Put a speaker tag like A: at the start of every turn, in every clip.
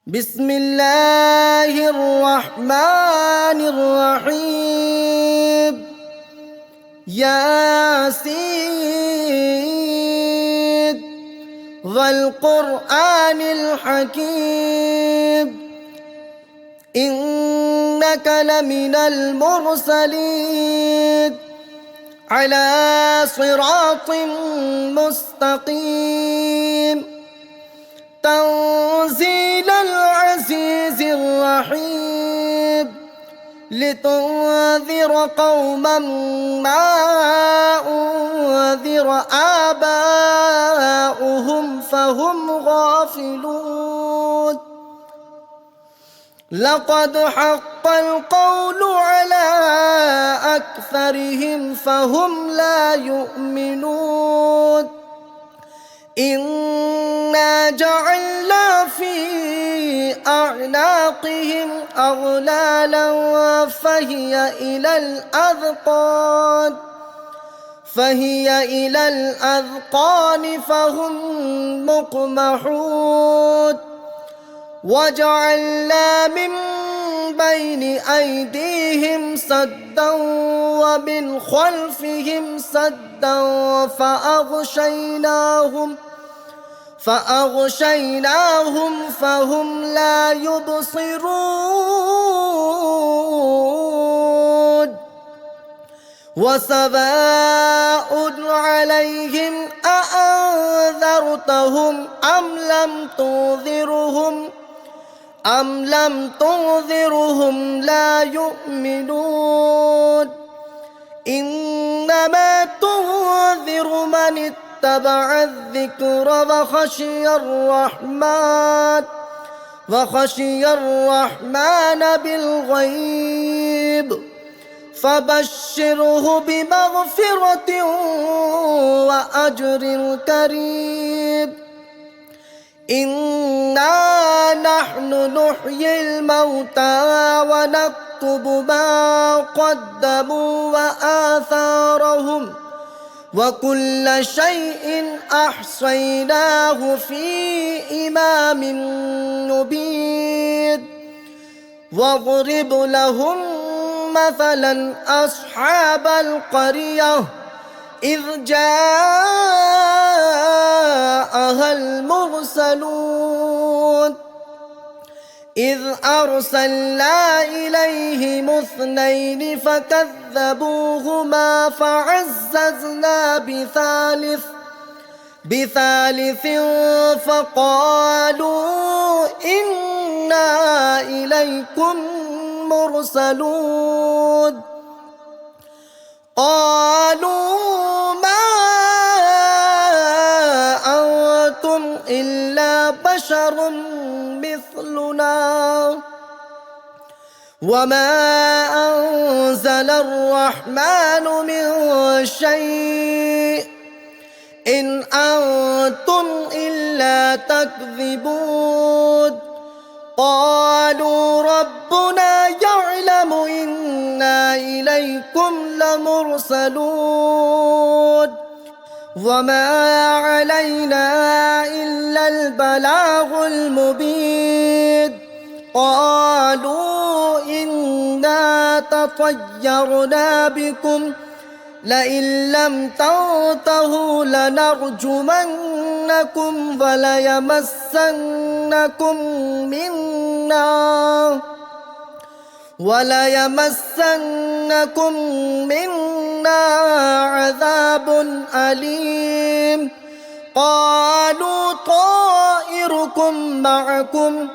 A: بسم الله الرحمن الرحيم ياسين والقرآن الحكيم إنك لمن المرسلين على صراط مستقيم تنزيل العزيز الرحيم لتنذر قوما ما أنذر آباؤهم فهم غافلون لقد حق القول على أكثرهم فهم لا يؤمنون إنا جعلنا في أعناقهم أغلالا فهي إلى الأذقان فهم مقمحون وجعلنا من بين أيديهم سدا ومن خلفهم سدا فأغشيناهم فهم لا يبصرون وسواء عليهم أأنذرتهم أم لم تنذرهم لا يؤمنون إنما تنذر من اتبع الذكر وخشي الرحمن بالغيب فبشره بمغفرة وأجر كريم إنا نحن نحيي الموتى ونكتب ما قدموا وآثارهم وكل شيء أحصيناه في إمام مبين واضرب لهم مثلا أصحاب القرية إذ جاءها المرسلون إذ أرسلنا إليهم اثنين فكذبوهما فعززنا بثالث فقالوا إنا إليكم مرسلون قالوا ما أنتم إلا بشر مثلنا وما أنزل الرحمن من شيء إن أنتم إلا تكذبون قالوا ربنا يعلم إنا إليكم لمرسلون وما علينا إلا البلاغ المبين قالوا إنا تطيرنا بكم لئن لم تنتهوا لنرجمنكم وليمسنكم منا عذاب أليم قالوا طائركم معكم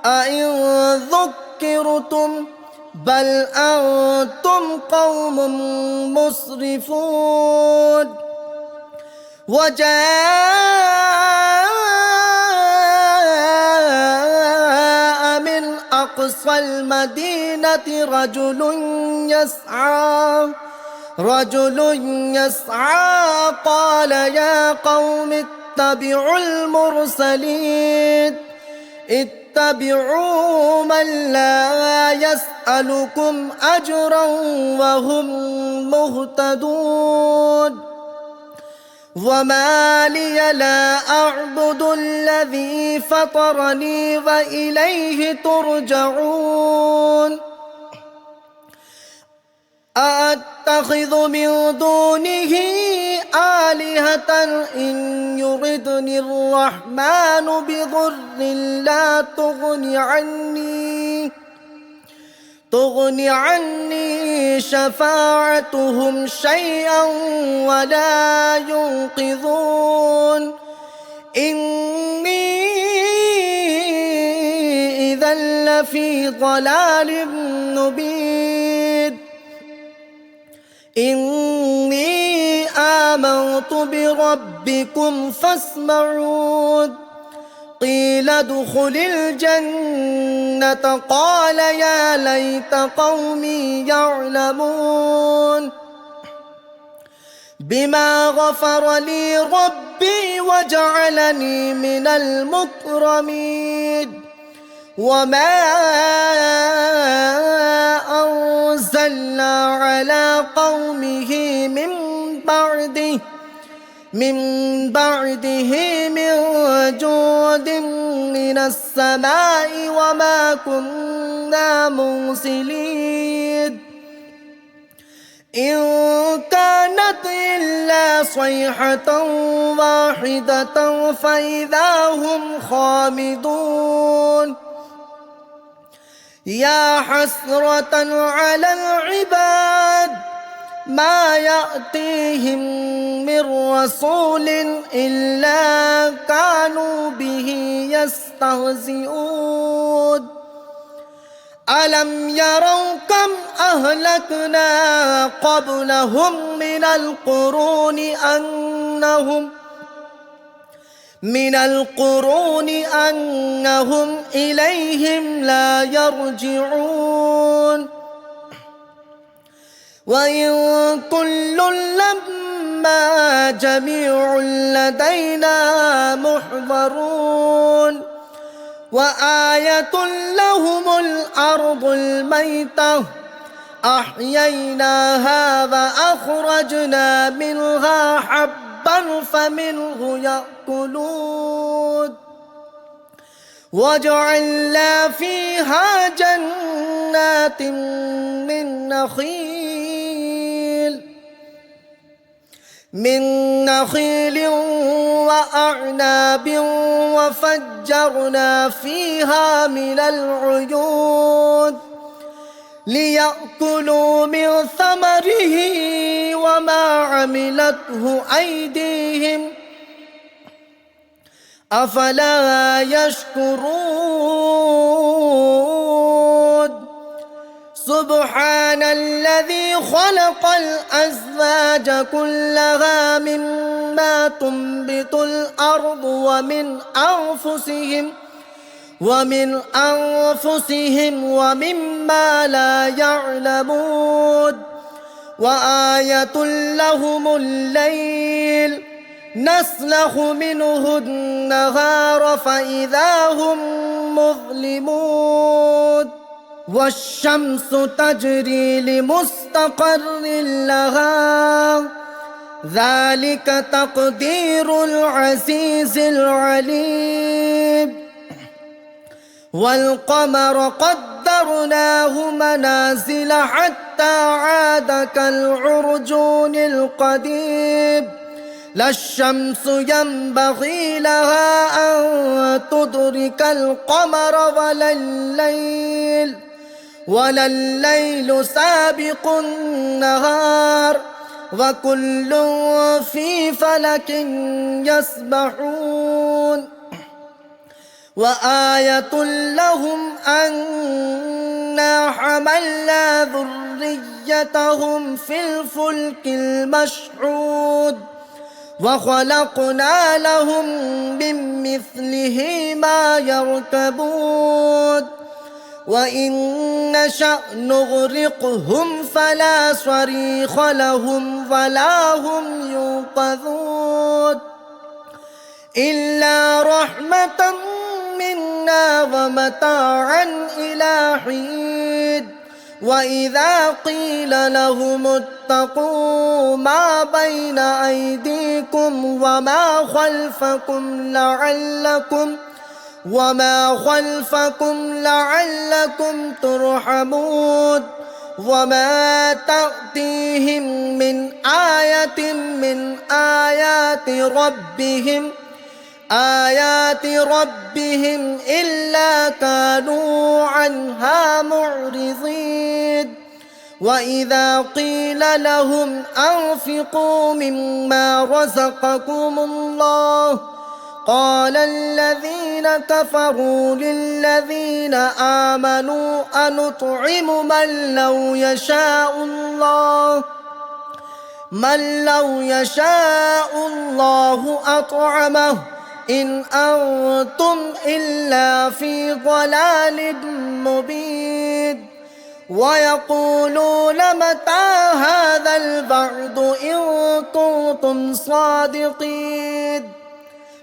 A: أئن ذكرتم بل أنتم قوم مسرفون وجاء من أقصى المدينة رجل يسعى قال يا قوم اتبعوا المرسلين اتبعوا من لا يسألكم أجرا وهم مهتدون وما لي لا أعبد الذي فطرني وإليه ترجعون أأتخذ من دونه آلهة إن يردني الرحمن بضر لا تغني عني شفاعتهم شيئا ولا ينقذون إني إذا لفي ضلال مبين إني آمنت بربكم فاسمعون قيل ادخل الجنة قال يا ليت قومي يعلمون بما غفر لي ربي وجعلني من المكرمين وما أنزلنا على قومه من بعده من جود من السماء وما كنا مرسلين إن كانت إلا صيحة واحدة فإذا هم خامدون يا حسرة على العباد ما يأتيهم من رسول إلا كانوا به يستهزئون ألم يروا كم أهلكنا قبلهم من القرون أنهم إليهم لا يرجعون وإن كل لما جميع لدينا محضرون وآية لهم الأرض الميتة أحييناها وأخرجنا منها حبا فمنه يأكلون وجعلنا فيها جنات من نخيل وأعناب وفجرنا فيها من العيون ليأكلوا من ثمره وما عملته أيديهم أفلا يشكرون سبحان الذي خلق الأزواج كلها مما تنبت الأرض ومن أنفسهم ومما لا يعلمون وآية لهم الليل نسلخ منه النهار فإذا هم مظلمون والشمس تجري لمستقر لها ذلك تقدير العزيز العليم والقمر قدرناه منازل حتى عاد كالعرجون القديم لا الشمس ينبغي لها أن تدرك القمر ولا الليل سابق النهار وكل في فلك يسبحون وآية لهم أنا حملنا ذريتهم في الفلك المشحود وخلقنا لهم من مثله ما يركبون وإن نشأ نغرقهم فلا صريخ لهم ولا هم ينقذون إلا رحمة منا ومتاعا إلى حين وإذا قيل لهم اتقوا ما بين أيديكم وما خلفكم لعلكم ترحمون وما تأتيهم من آية من آيات ربهم إلا كانوا عنها معرضين وإذا قيل لهم أنفقوا مما رزقكم الله قال الذين كفروا للذين آمنوا أنطعم من لو يشاء الله أطعمه إن أنتم إلا في ضلال مبين ويقولون متى هذا الوعد إن كنتم صادقين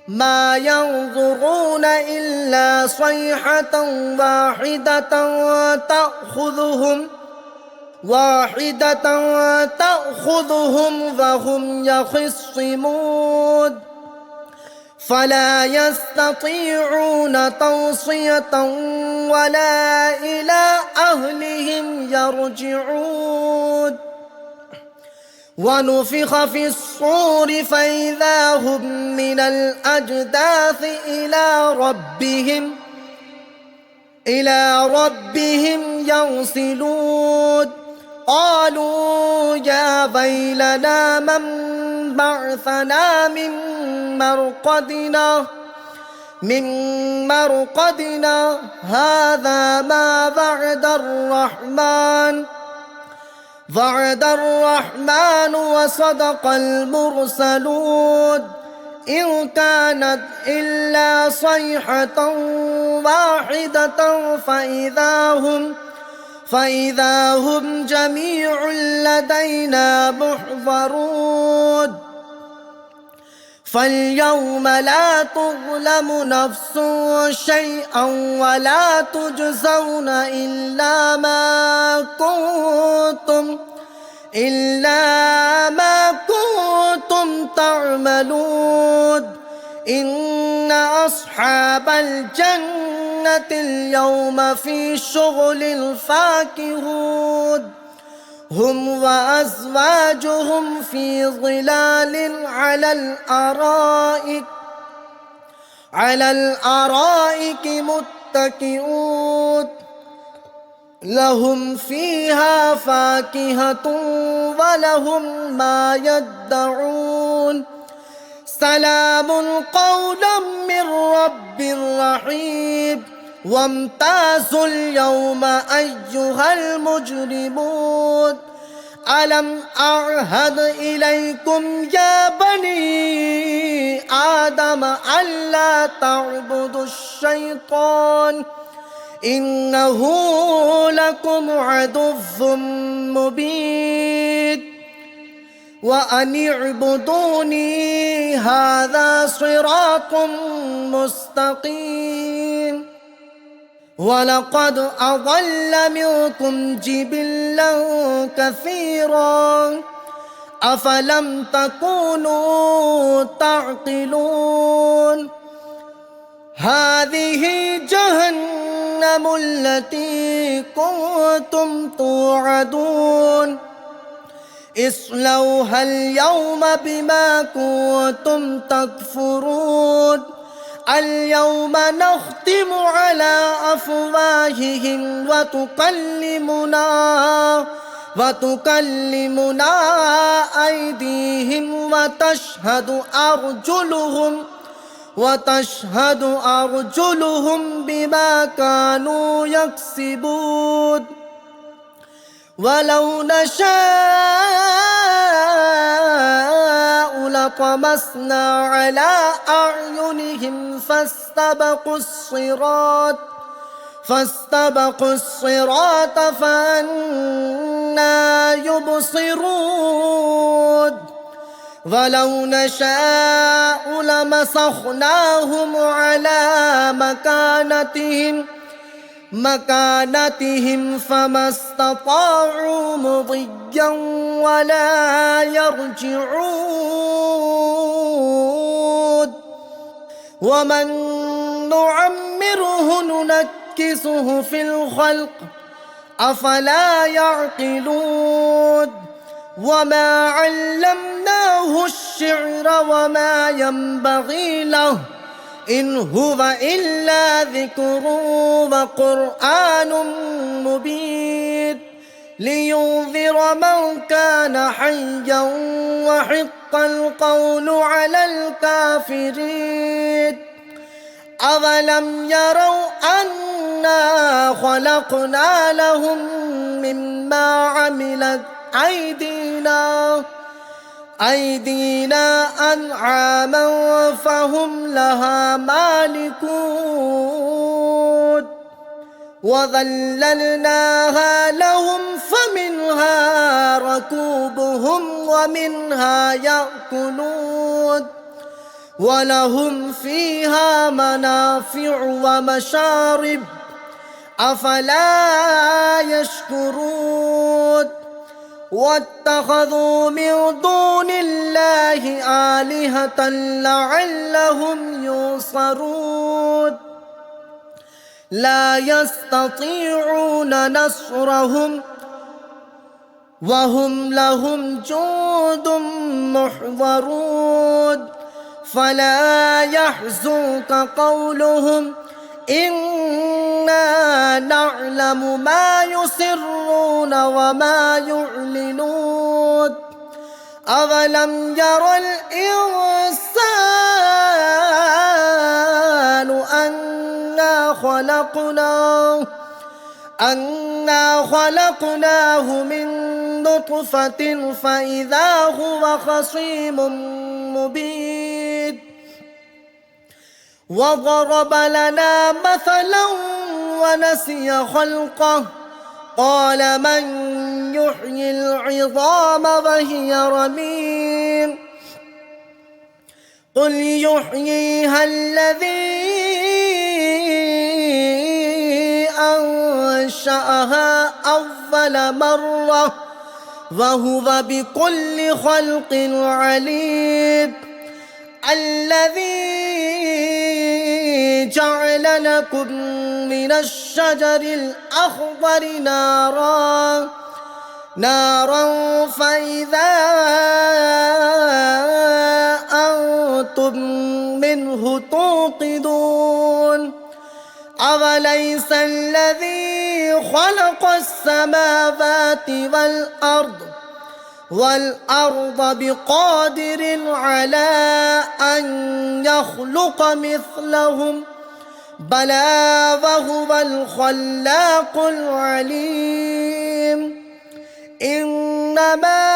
A: ما ينظرون إلا صيحة واحدة تأخذهم وهم يخصمون فلا يستطيعون توصية ولا إلى أهلهم يرجعون ونفخ في الصور فإذا هم من الأجداث إلى ربهم ينسلون قالوا يا ويلنا من بعثنا من مرقدنا هذا ما وعد الرحمن وصدق المرسلون إن كانت إلا صيحة واحدة فإذا هم جميع لدينا محضرون فاليوم لا تظلم نفس شيئا ولا تجزون إلا ما كنتم تعملون إن أصحاب الجنة اليوم في شغل فاكهون هم وأزواجهم في ظلال على الأرائك متكئون لهم فيها فاكهة ولهم ما يدعون سلام قولا من رب رحيم وامتازوا اليوم أيها المجرمون ألم أعهد إليكم يا بني آدم ألا تعبدوا الشيطان إنه لكم عدو مبين وأن اعبدوني هذا صراط مستقيم ولقد أضل منكم جبلا كثيرا أفلم تكونوا تعقلون هذه جهنم التي كنتم توعدون اصلوها اليوم بما كنتم تكفرون اليوم نختم على أفواههم وتكلمنا أيديهم وتشهد أرجلهم بما كانوا يكسبون ولو نشاء لطمسنا على أعينهم فاستبقوا الصراط فأنى يبصرون ولو نشاء لمسخناهم على مكانتهم مكانتهم فما استطاعوا مضيا ولا يرجعون ومن نعمره ننكسه في الخلق أفلا يعقلون وما علمناه الشعر وما ينبغي له إن هو إلا ذكر وقرآن مبين لينذر من كان حيا وحق القول على الكافرين أولم يروا أنا خلقنا لهم مما عملت أيدينا أنعاما فهم لها مالكون وذللناها لهم فمنها ركوبهم ومنها يأكلون ولهم فيها منافع ومشارب أفلا يشكرون واتخذوا من دون الله آلهة لعلهم ينصرون لا يستطيعون نصرهم وهم لهم جند محضرون فلا يحزنك قولهم إنا نعلم ما يسرون وما يعلنون أولم ير الإنسان أنا خلقناه من نطفة فإذا هو خصيم مبين وضرب لنا مثلا ونسي خلقه قال من يحيي العظام وهي رميم قل يحييها الذي أنشأها أول مرة وهو بكل خلق عليم الذي جعل لكم من الشجر الأخضر نارا فإذا أنتم منه توقدون أوليس الذي خلق السماوات والأرض بقادر على أن يخلق مثلهم بلى وهو الخلاق العليم إنما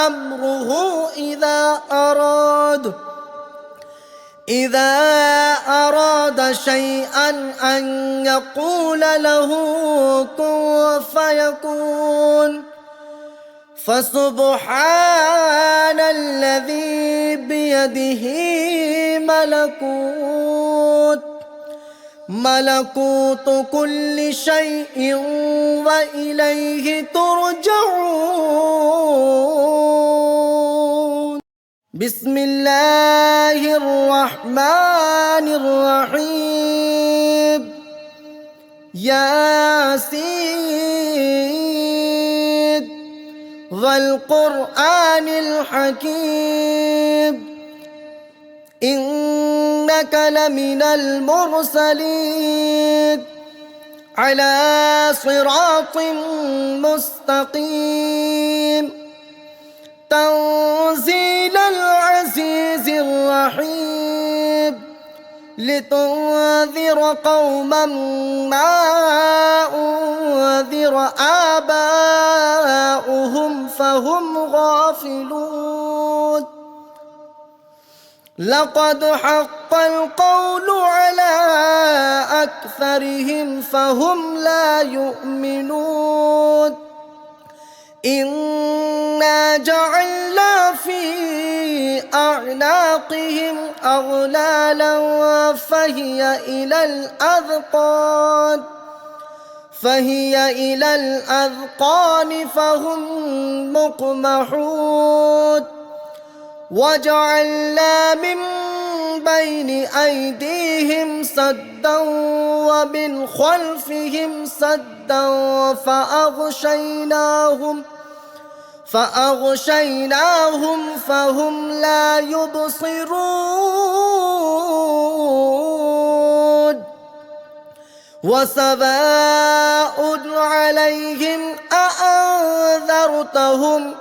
A: أمره إذا أراد شيئا أن يقول له كن فيكون فسبحان الذي بيده ملكوت كل شيء وإليه ترجعون بسم الله الرحمن الرحيم ياسين والقرآن الحكيم إنك لمن المرسلين على صراط مستقيم تنزيل العزيز الرحيم لتنذر قوما ما أنذر آباؤهم فهم غافلون لقد حق القول على أكثرهم فهم لا يؤمنون إنا جعلنا في أعناقهم أغلالا فهي إلى الأذقان فهم مقمحون وجعلنا من بين أيديهم سدا ومن خلفهم سدا فأغشيناهم فهم لا يبصرون وسواء عليهم أأنذرتهم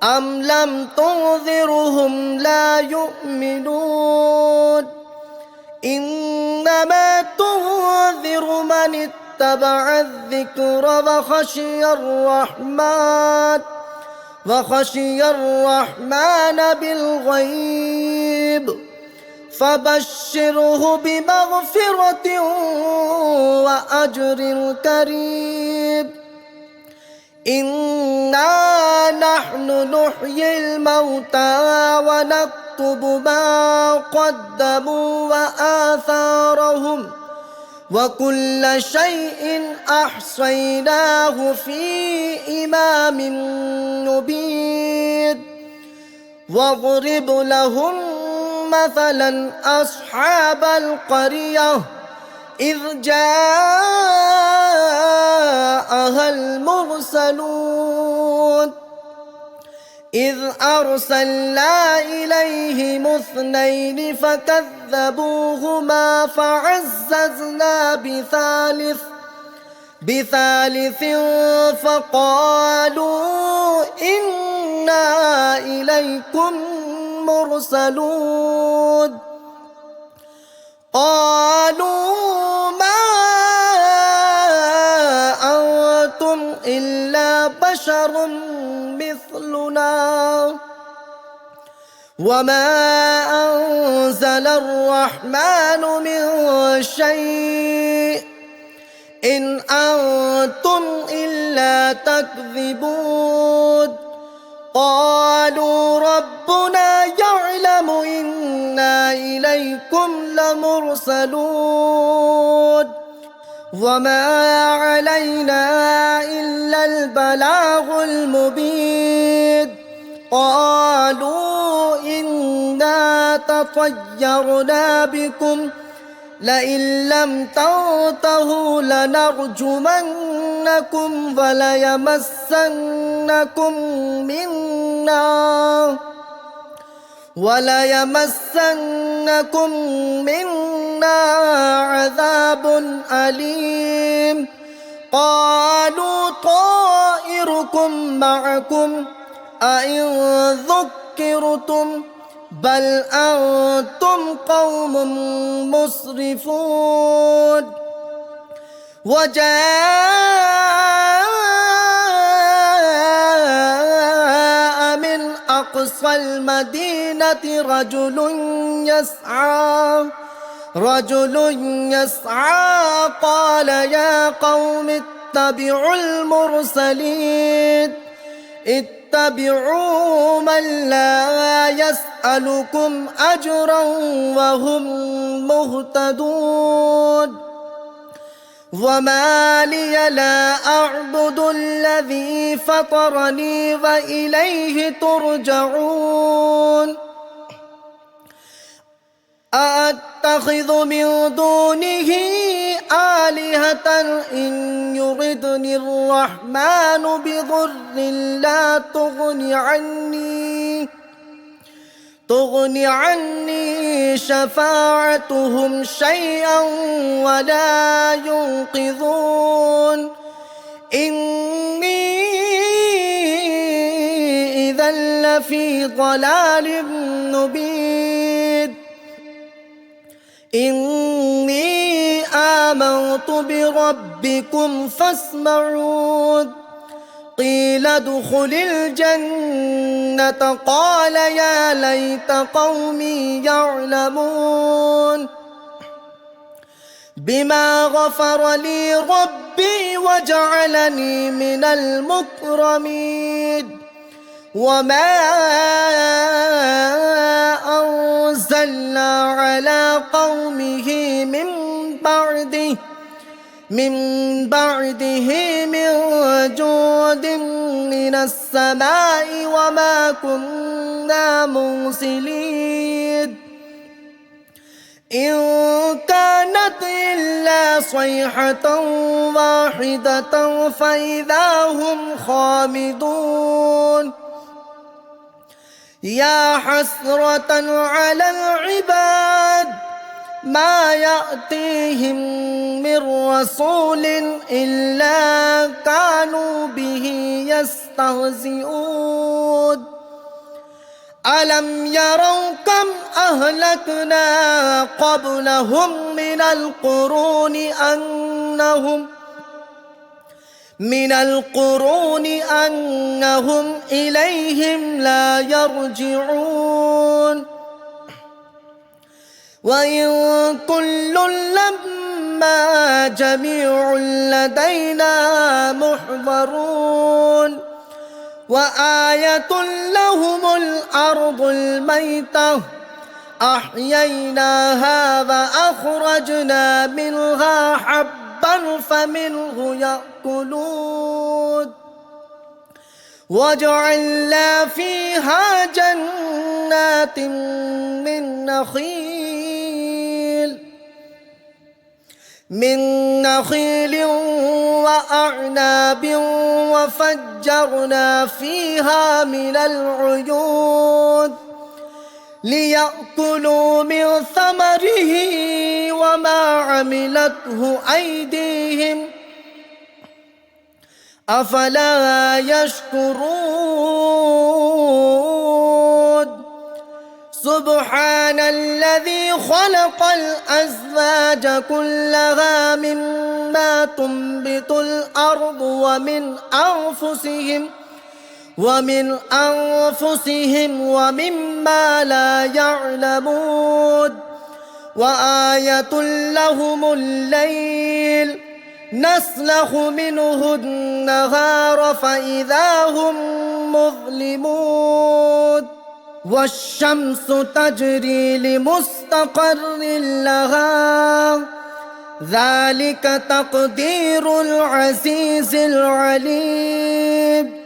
A: أم لم تنذرهم لا يؤمنون إنما تنذر من اتبع الذكر وخشي الرحمن بالغيب فبشره بمغفرة وأجر كريم إنا نحن نحيي الموتى ونكتب ما قدموا وآثارهم وكل شيء أحصيناه في إمام مبين واضرب لهم مثلا أصحاب القرية إذ جاءها المرسلون إذ أرسلنا إليهم 2 فكذبوهما فعززنا بثالث فقالوا إنا إليكم مرسلون قالوا ما أنتم إلا بشر مثلنا وما أنزل الرحمن من شيء إن أنتم إلا تكذبون قالوا ربنا يعلم إنا إليكم لمرسلون وما علينا إلا البلاغ المبين قالوا إنا تطيرنا بكم لئن لم تنتهوا لنرجمنكم وليمسنكم منا عذاب أليم قالوا طائركم معكم أئن ذكرتم بل أنتم قوم مسرفون وجاء من أقصى المدينة رجل يسعى قال يا قوم اتبعوا المرسلين اتبعوا من لا يسألكم أجرا وهم مهتدون وما لي لا أعبد الذي فطرني وإليه ترجعون أأتخذ من دونه آلهة إن يردني الرحمن بضر لا تغني عني شفاعتهم شيئا ولا ينقذون إني إذا لفي ضلال مبين إني آمنت بربكم فاسمعون قيل ادخل الجنة قال يا ليت قومي يعلمون بما غفر لي ربي وجعلني من المكرمين وما أنزلنا على قومه من بعده من جود من السماء وما كنا مرسلين إن كانت إلا صيحة واحدة فإذا هم خامدون يا حسرة على العباد ما يأتيهم من رسول إلا كانوا به يستهزئون ألم يروا كم أهلكنا قبلهم من القرون أنهم إليهم لا يرجعون وإن كل لما جميع لدينا محضرون وآية لهم الأرض الميتة أحييناها وأخرجنا منها حبا فمنه يأكلون وجعلنا فيها جنات من نخيل وأعناب وفجرنا فيها من العيون ليأكلوا من ثمره وما عملته أيديهم أفلا يشكرون سبحان الذي خلق الأزواج كلها مما تنبت الأرض ومن أنفسهم ومما لا يعلمون وآية لهم الليل نسلخ منه النهار فإذا هم مظلمون والشمس تجري لمستقر لها ذلك تقدير العزيز العليم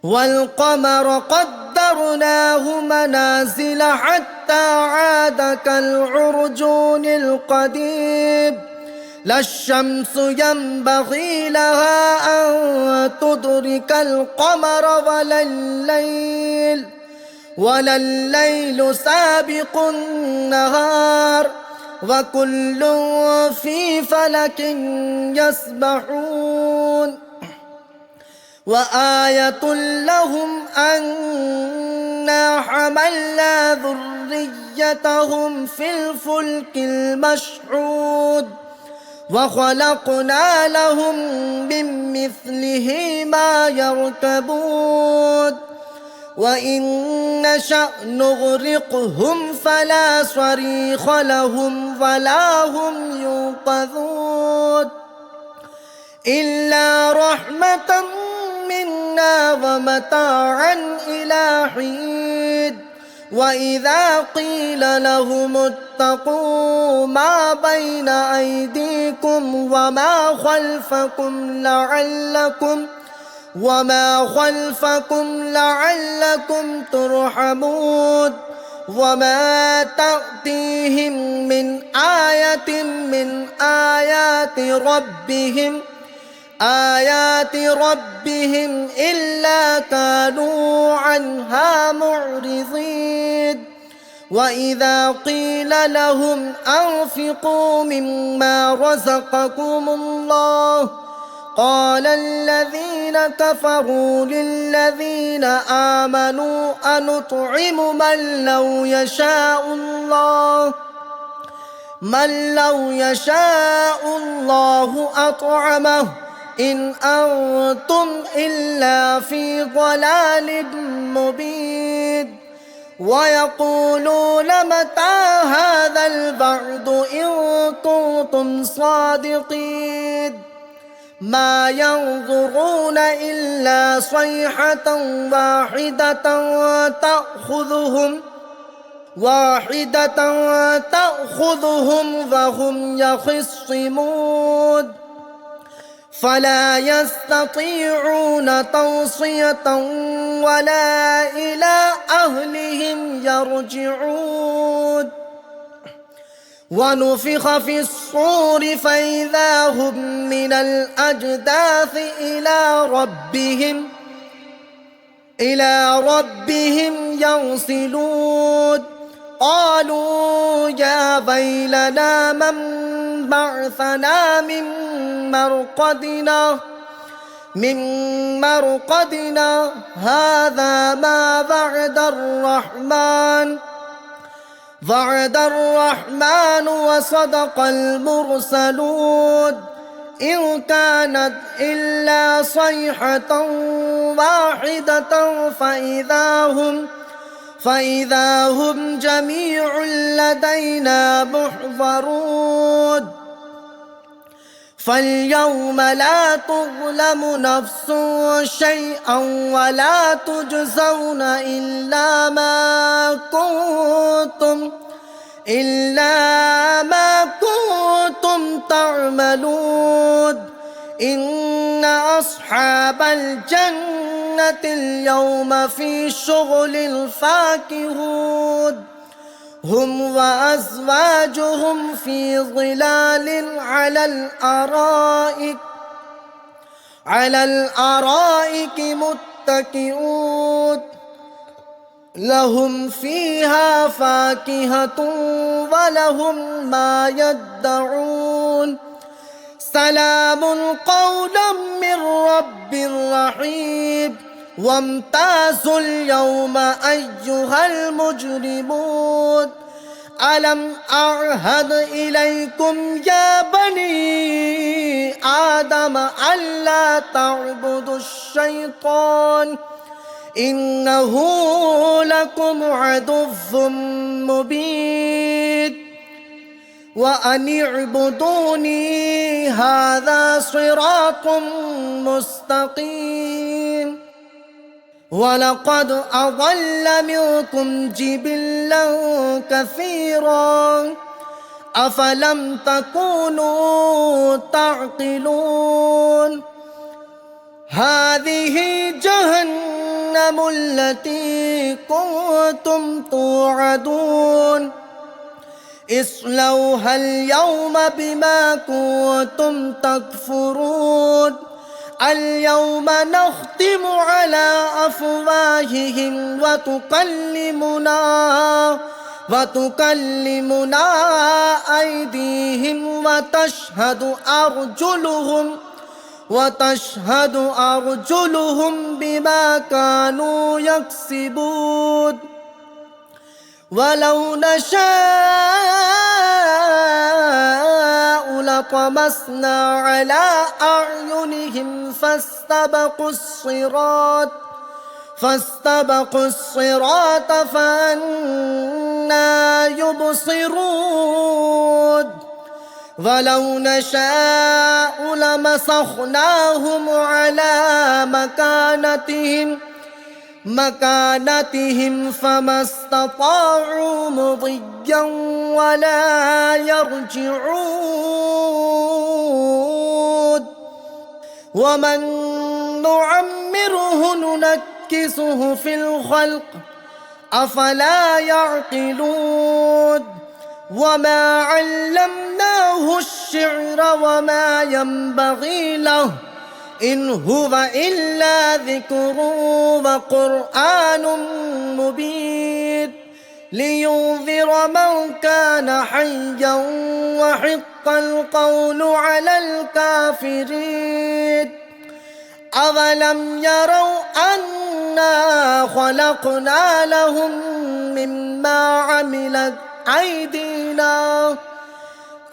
A: والقمر قدرناه منازل حتى عاد كالعرجون القديم لا الشمس ينبغي لها أن تدرك القمر ولا الليل سابق النهار وكل في فلك يسبحون وآية لهم أنا حملنا ذريتهم في الفلك المشحود وخلقنا لهم من مثله ما يركبون وإن نشأ نغرقهم فلا صريخ لهم ولا هم ينقذون إلا رحمة منا ومتاعا إلى حين وإذا قيل لهم اتقوا ما بين أيديكم وما خلفكم لعلكم ترحمون وما تأتيهم من آية من آيات ربهم إلا كانوا عنها معرضين وإذا قيل لهم أنفقوا مما رزقكم الله قال الذين كفروا للذين آمنوا أنطعم من لو يشاء الله أطعمه إن أنتم إلا في ضلال مبين ويقولون متى هذا البعد إن كنتم صادقين ما ينظرون إلا صيحة تأخذهم وهم يخصمون فلا يستطيعون توصية ولا إلى أهلهم يرجعون ونفخ في الصور فإذا هم من الأجداث إلى ربهم ينسلون قالوا يا ويلنا من بعثنا من مرقدنا هذا ما وعد الرحمن وصدق المرسلون إن كانت إلا صيحة واحدة فإذا هم جميع لدينا محضرون فاليوم لا تظلم نفس شيئا ولا تجزون إلا ما كنتم تعملون إن أصحاب الجنة اليوم في شغل فاكهون هم وأزواجهم في ظلال على الأرائك متكئون لهم فيها فاكهة ولهم ما يدعون سلام قولا من رب رحيم وامتازوا اليوم أيها المجرمون ألم أعهد إليكم يا بني آدم ألا تعبدوا الشيطان إنه لكم عدو مبين وأن اعبدوني هذا صراط مستقيم ولقد أضل منكم جبلا كثيرا أفلم تكونوا تعقلون هذه جهنم التي كنتم توعدون اصلوها اليوم بما كنتم تكفرون اليوم نختم على أفواههم وتكلمنا أيديهم وتشهد أرجلهم بما كانوا يكسبون ولو نشاء لطمسنا على أعينهم فاستبقوا الصراط فأنى يبصرون ولو نشاء لمسخناهم على مكانتهم فما استطاعوا مضيا ولا يرجعون ومن نعمره ننكسه في الخلق أفلا يعقلون وما علمناه الشعر وما ينبغي له إن هو إلا ذكر وقرآن مبين لينذر من كان حيا وحق القول على الكافرين أولم يروا أنا خلقنا لهم مما عملت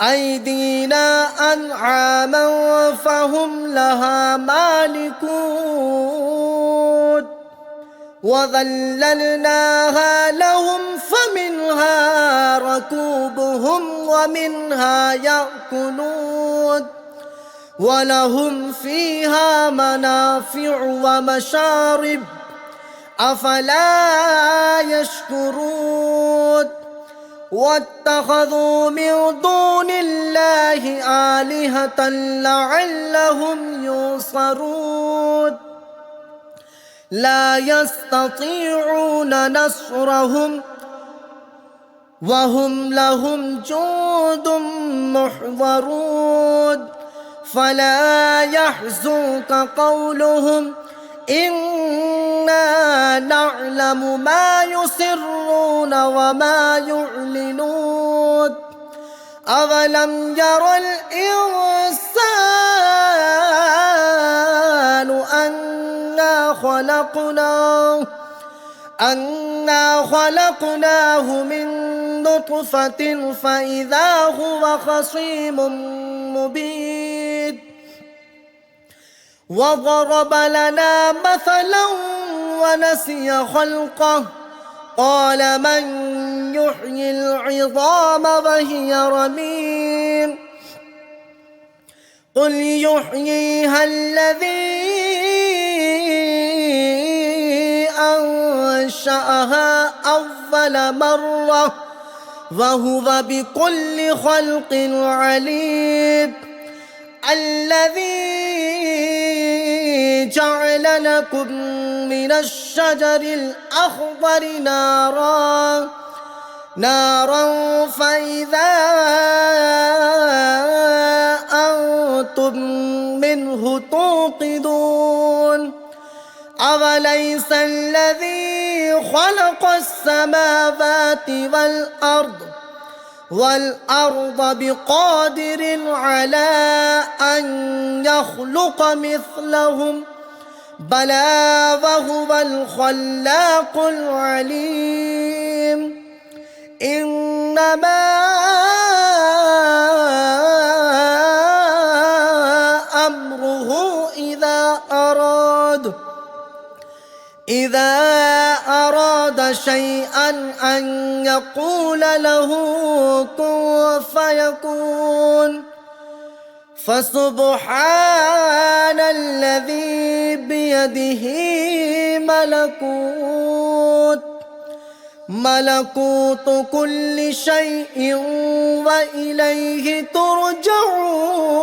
A: أيدينا أنعاما فهم لها مالكون وذللناها لهم فمنها ركوبهم ومنها يأكلون ولهم فيها منافع ومشارب أفلا يشكرون واتخذوا من دون الله آلهة لعلهم ينصرون لا يستطيعون نصرهم وهم لهم جند محضرون فلا يحزنك قولهم إنا نعلم ما يسرون وما يعلنون أولم ير الإنسان أنا خلقناه من نطفة فإذا هو خصيم مبين وضرب لنا مثلا ونسي خلقه قال من يحيي العظام وهي رميم قل يحييها الذي أنشأها أول مرة وهو بكل خلق عليم الذي جعل لكم من الشجر الأخضر نارا فإذا أنتم منه توقدون أوليس الذي خلق السماوات والأرض بقادر على أن يخلق مثلهم بلى وهو الخلاق العليم إنما أمره إذا أراد شيئا أن يقول له كن فيكون فسبحان الذي بيده ملكوت كل شيء وإليه ترجعون